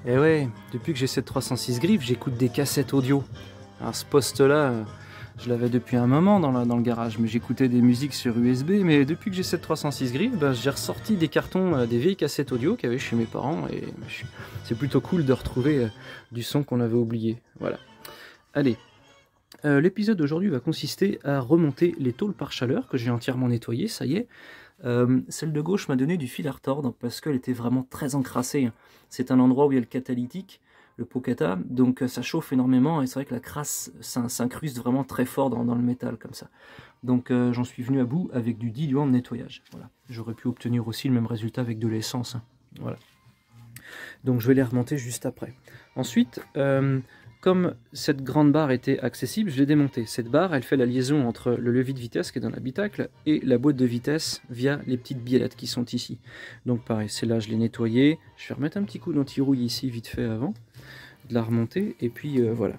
Et ouais, depuis que j'ai cette 306 griffes, j'écoute des cassettes audio. Alors ce poste-là, je l'avais depuis un moment dans le garage, mais j'écoutais des musiques sur USB. Mais depuis que j'ai cette 306 griffes, ben, j'ai ressorti des cartons, des vieilles cassettes audio qu'il y avait chez mes parents. Et c'est plutôt cool de retrouver du son qu'on avait oublié. Voilà. Allez, l'épisode d'aujourd'hui va consister à remonter les tôles par chaleur que j'ai entièrement nettoyées, ça y est. Celle de gauche m'a donné du fil à retordre parce qu'elle était vraiment très encrassée. C'est un endroit où il y a le catalytique, le pot-cata, donc ça chauffe énormément et c'est vrai que la crasse s'incruste vraiment très fort dans le métal comme ça. Donc j'en suis venu à bout avec du diluant de nettoyage. Voilà. J'aurais pu obtenir aussi le même résultat avec de l'essence. Hein. Voilà. Donc je vais les remonter juste après. Ensuite, comme cette grande barre était accessible, je l'ai démontée. Cette barre, elle fait la liaison entre le levier de vitesse qui est dans l'habitacle et la boîte de vitesse via les petites biellettes qui sont ici. Donc pareil, celle-là, je l'ai nettoyée. Je vais remettre un petit coup d'anti-rouille ici, vite fait avant, de la remonter, et puis voilà.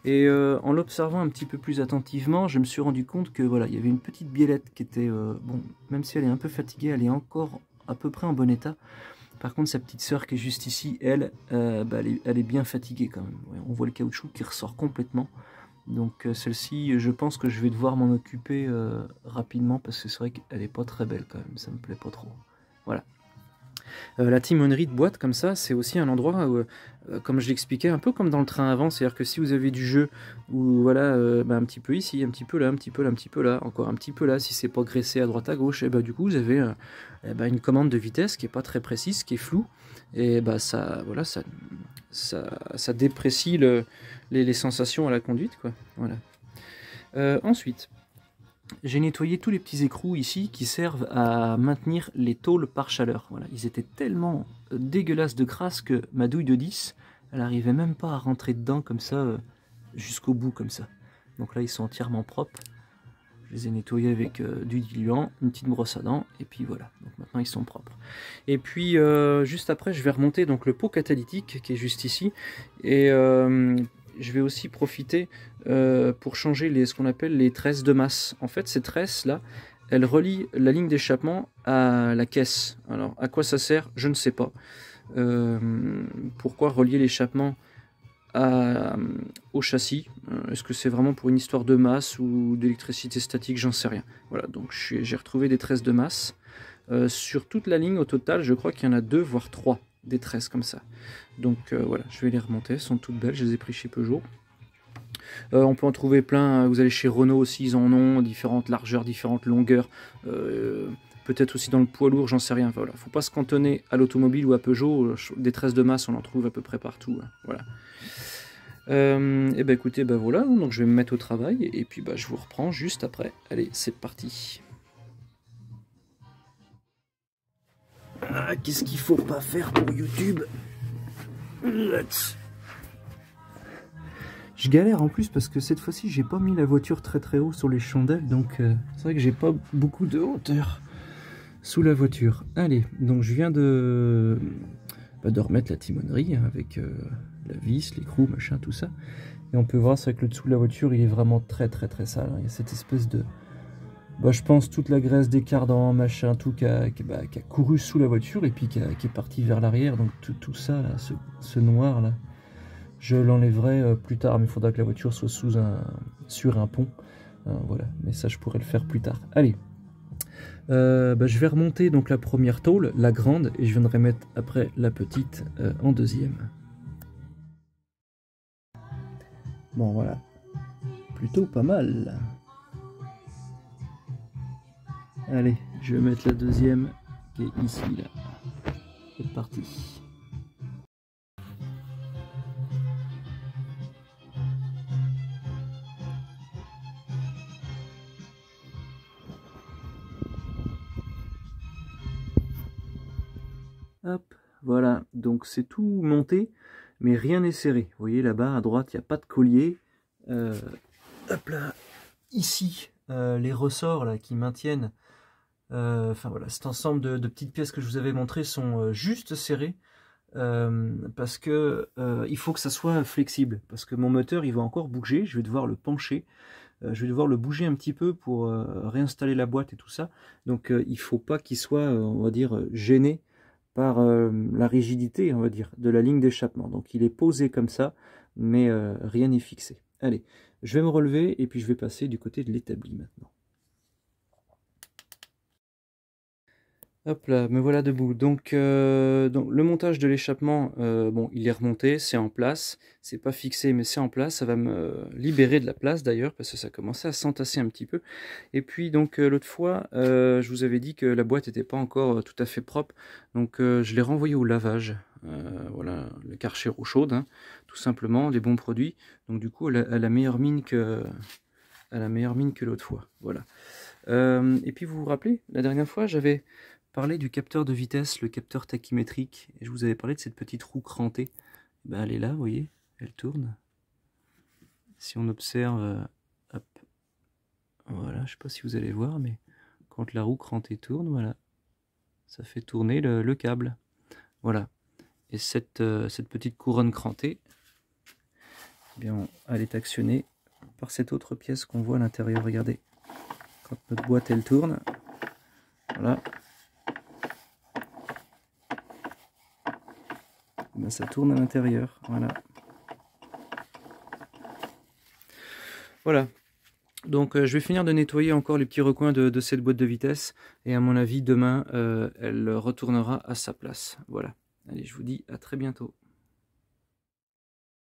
Et en l'observant un petit peu plus attentivement, je me suis rendu compte que voilà, il y avait une petite biellette qui était, bon, même si elle est un peu fatiguée, elle est encore à peu près en bon état. Par contre, sa petite sœur qui est juste ici, elle, elle est bien fatiguée quand même. Ouais, on voit le caoutchouc qui ressort complètement. Donc celle-ci, je pense que je vais devoir m'en occuper rapidement parce que c'est vrai qu'elle n'est pas très belle quand même. Ça me plaît pas trop. Voilà. La timonerie de boîte comme ça, c'est aussi un endroit où, comme je l'expliquais, un peu comme dans le train avant, c'est-à-dire que si vous avez du jeu, ou voilà, un petit peu ici, un petit peu là, un petit peu là, un petit peu là, encore un petit peu là, si c'est pas graissé à droite à gauche, et du coup vous avez une commande de vitesse qui est pas très précise, qui est floue, et ça, voilà, ça déprécie les sensations à la conduite, quoi. Voilà. Ensuite, j'ai nettoyé tous les petits écrous ici qui servent à maintenir les tôles par chaleur. Voilà, ils étaient tellement dégueulasses de crasse que ma douille de 10, elle n'arrivait même pas à rentrer dedans comme ça, jusqu'au bout comme ça. Donc là, ils sont entièrement propres. Je les ai nettoyés avec du diluant, une petite brosse à dents, et puis voilà. Donc maintenant, ils sont propres. Et puis, juste après, je vais remonter donc le pot catalytique qui est juste ici. Et je vais aussi profiter pour changer ce qu'on appelle les tresses de masse. En fait, ces tresses-là, elles relient la ligne d'échappement à la caisse. Alors, à quoi ça sert? Je ne sais pas. Pourquoi relier l'échappement au châssis? Est-ce que c'est vraiment pour une histoire de masse ou d'électricité statique? J'en sais rien. Voilà, donc j'ai retrouvé des tresses de masse. Sur toute la ligne, au total, je crois qu'il y en a 2, voire 3 des tresses comme ça. Donc voilà, je vais les remonter, elles sont toutes belles, je les ai pris chez Peugeot. On peut en trouver plein, vous allez chez Renault aussi, ils en ont, différentes largeurs, différentes longueurs, peut-être aussi dans le poids lourd, j'en sais rien. Voilà, faut pas se cantonner à l'automobile ou à Peugeot, des tresses de masse, on en trouve à peu près partout. Hein, voilà. Et écoutez, voilà, donc je vais me mettre au travail, et puis je vous reprends juste après. Allez, c'est parti. Ah, qu'est-ce qu'il faut pas faire pour YouTube? Je galère en plus parce que cette fois-ci j'ai pas mis la voiture très très haut sur les chandelles, donc c'est vrai que j'ai pas beaucoup de hauteur sous la voiture. Allez, donc je viens de remettre la timonerie avec la vis, l'écrou, machin, tout ça. Et on peut voir, c'est vrai que le dessous de la voiture il est vraiment très très très sale. Il y a cette espèce de... je pense toute la graisse des cardans, machin, tout qui a couru sous la voiture et puis qui est parti vers l'arrière. Donc tout ça, là, ce noir là, je l'enlèverai plus tard. Mais il faudra que la voiture soit sur un pont. Voilà, mais ça je pourrais le faire plus tard. Allez, je vais remonter donc la première tôle, la grande, et je viendrai mettre après la petite en deuxième. Bon voilà, plutôt pas mal. Allez, je vais mettre la deuxième qui est ici, là. C'est parti. Hop, voilà, donc c'est tout monté, mais rien n'est serré. Vous voyez là-bas à droite, il n'y a pas de collier. Hop là, ici, les ressorts là qui maintiennent, enfin voilà, cet ensemble de petites pièces que je vous avais montré sont juste serrées. Parce que il faut que ça soit flexible, parce que mon moteur il va encore bouger, je vais devoir le pencher, je vais devoir le bouger un petit peu pour réinstaller la boîte et tout ça, donc il faut pas qu'il soit, on va dire, gêné par la rigidité, on va dire, de la ligne d'échappement. Donc il est posé comme ça, mais rien n'est fixé. Allez, je vais me relever et puis je vais passer du côté de l'établi maintenant. Hop là, me voilà debout. Donc le montage de l'échappement, bon, il est remonté, c'est en place. C'est pas fixé, mais c'est en place. Ça va me libérer de la place d'ailleurs, parce que ça commençait à s'entasser un petit peu. Et puis donc l'autre fois, je vous avais dit que la boîte n'était pas encore tout à fait propre. Donc je l'ai renvoyée au lavage. Voilà, le Karcher eau chaude, hein, tout simplement, des bons produits. Donc du coup, elle a meilleure mine que l'autre fois. Voilà. Et puis vous vous rappelez, la dernière fois, j'avais parlé du capteur de vitesse, le capteur tachymétrique, et je vous avais parlé de cette petite roue crantée. Ben, elle est là, vous voyez, elle tourne. Si on observe, hop, voilà, je ne sais pas si vous allez voir, mais quand la roue crantée tourne, voilà, ça fait tourner le câble. Voilà. Et cette petite couronne crantée, eh bien, elle est actionnée par cette autre pièce qu'on voit à l'intérieur. Regardez, quand notre boîte elle tourne, voilà, ben, ça tourne à l'intérieur. Voilà. Voilà. Donc je vais finir de nettoyer encore les petits recoins de cette boîte de vitesse. Et à mon avis, demain, elle retournera à sa place. Voilà. Allez, je vous dis à très bientôt.